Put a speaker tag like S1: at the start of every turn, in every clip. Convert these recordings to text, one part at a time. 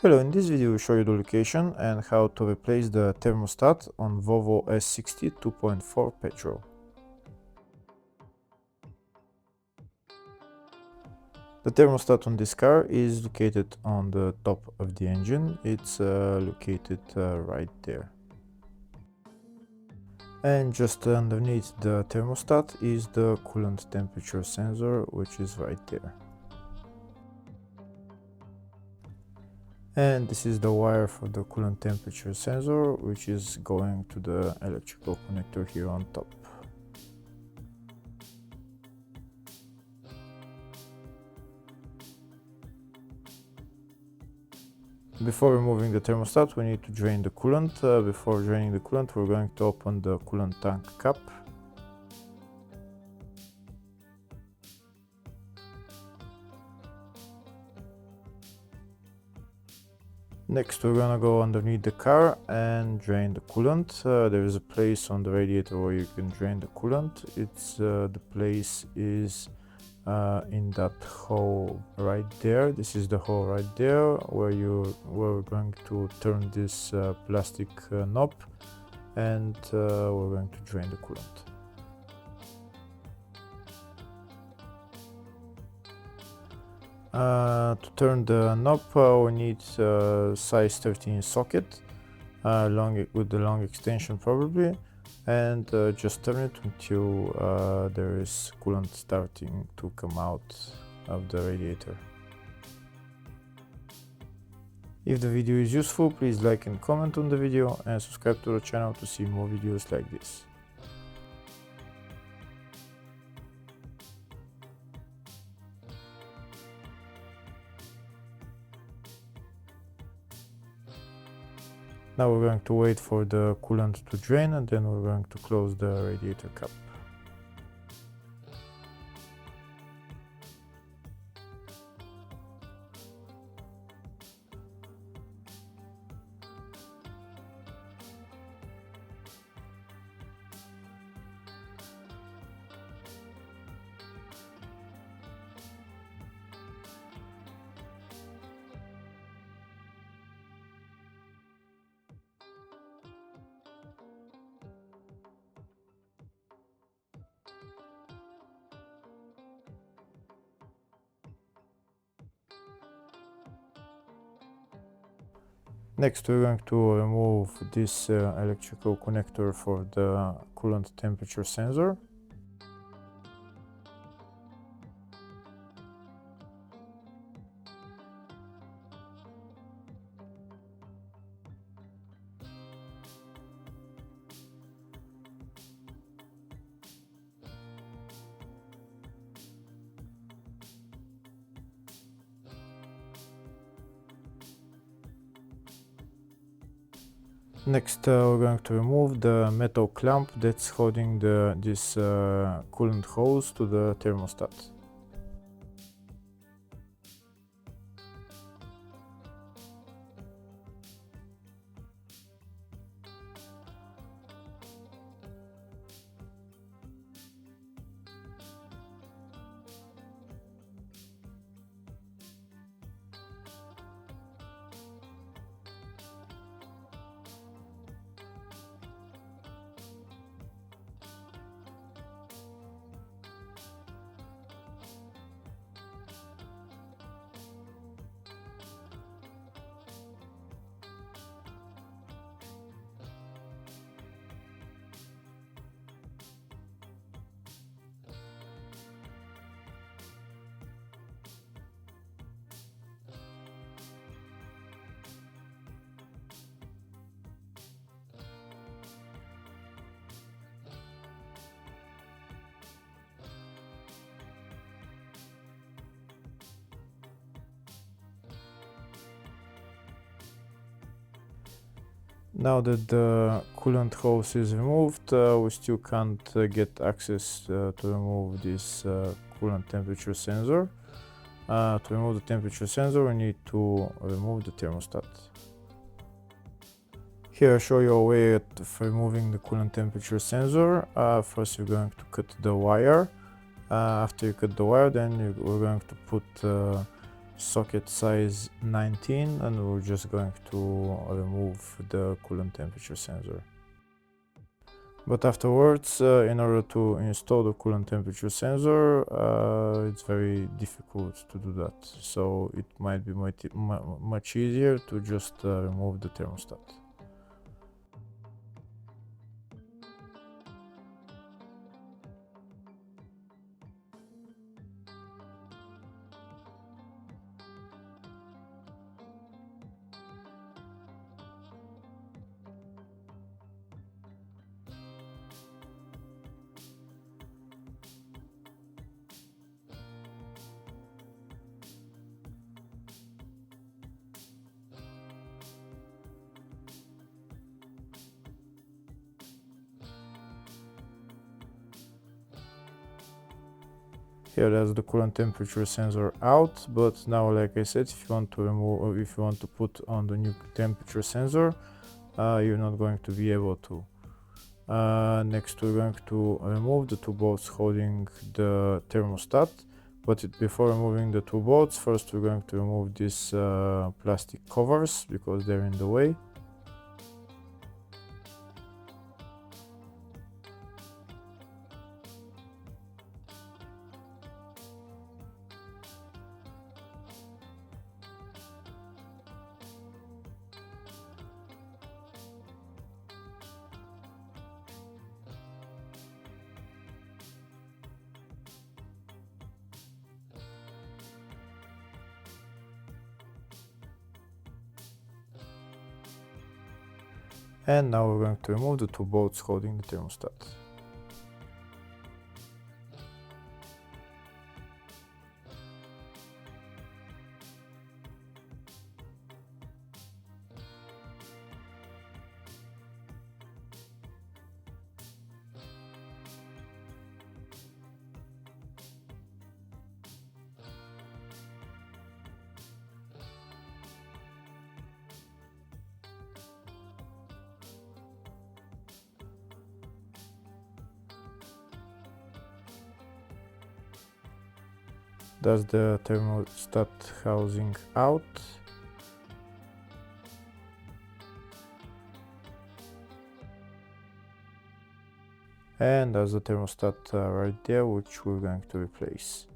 S1: Hello, in this video we show you the location and how to replace the thermostat on Volvo S60 2.4 petrol. The thermostat on this car is located on the top of the engine. It's located right there. And just underneath the thermostat is the coolant temperature sensor, which is right there. And this is the wire for the coolant temperature sensor, which is going to the electrical connector here on top. Before removing the thermostat, we need to drain the coolant. Before draining the coolant, we're going to open the coolant tank cap. Next, we're gonna go underneath the car and drain the coolant. There is a place on the radiator where you can drain the coolant. The place is in that hole right there. This is the hole right there where we're going to turn this plastic knob, and we're going to drain the coolant. To turn the knob, we need size 13 socket, with the long extension probably, and just turn it until there is coolant starting to come out of the radiator. If the video is useful, please like and comment on the video and subscribe to the channel to see more videos like this. Now we're going to wait for the coolant to drain, and then we're going to close the radiator cap. Next, we're going to remove this electrical connector for the coolant temperature sensor. Next, we're going to remove the metal clamp that's holding this coolant hose to the thermostat. Now that the coolant hose is removed, we still can't get access to remove this coolant temperature sensor. To remove the temperature sensor, we need to remove the thermostat. Here I show you a way of removing the coolant temperature sensor. First you're going to cut the wire. After you cut the wire, then we're going to put socket size 19, and we're just going to remove the coolant temperature sensor. But afterwards, in order to install the coolant temperature sensor, it's very difficult to do that. So it might be much easier to just remove the thermostat. Here there's the coolant temperature sensor out, but now, like I said, if you want to remove, or if you want to put on the new temperature sensor, you're not going to be able to. Next, we're going to remove the two bolts holding the thermostat. But before removing the two bolts, first we're going to remove these plastic covers because they're in the way. And now we're going to remove the two bolts holding the thermostat. That's the thermostat housing out. And there's the thermostat right there, which we're going to replace.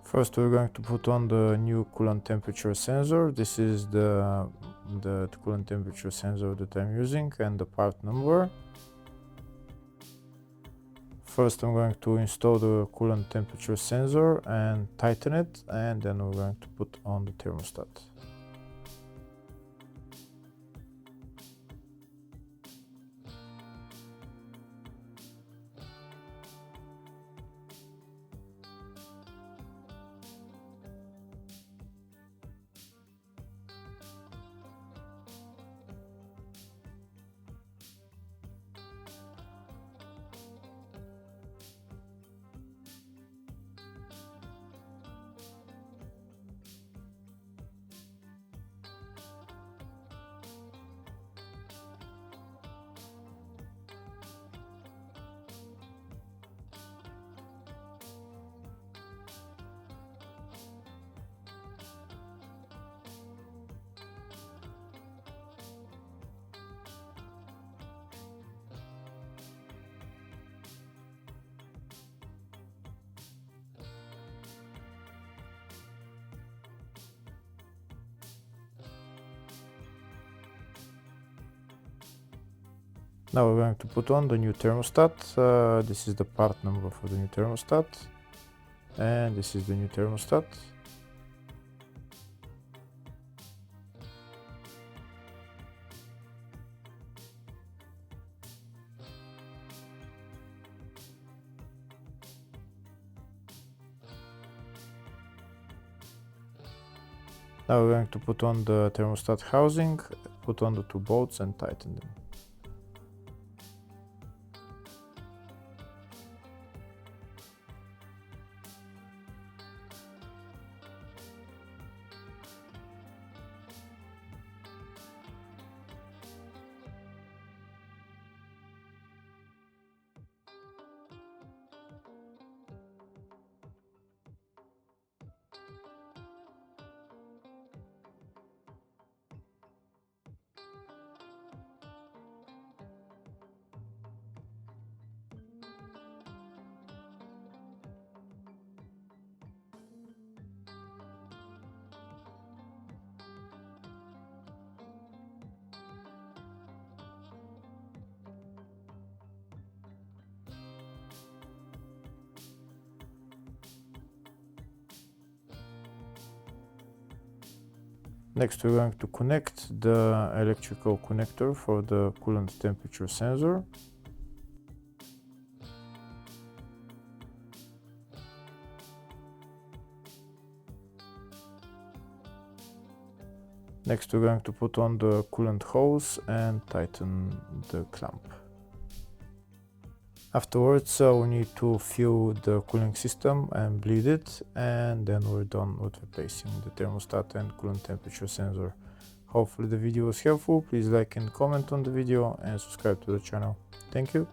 S1: First, we're going to put on the new coolant temperature sensor. This is the coolant temperature sensor that I'm using and the part number. First, I'm going to install the coolant temperature sensor and tighten it, and then we're going to put on the thermostat. Now we're going to put on the new thermostat. This is the part number for the new thermostat. And this is the new thermostat. Now we're going to put on the thermostat housing, put on the two bolts and tighten them. Next, we're going to connect the electrical connector for the coolant temperature sensor. Next, we're going to put on the coolant hose and tighten the clamp. Afterwards, we need to fill the cooling system and bleed it, and then we're done with replacing the thermostat and coolant temperature sensor. Hopefully the video was helpful. Please like and comment on the video and subscribe to the channel. Thank you.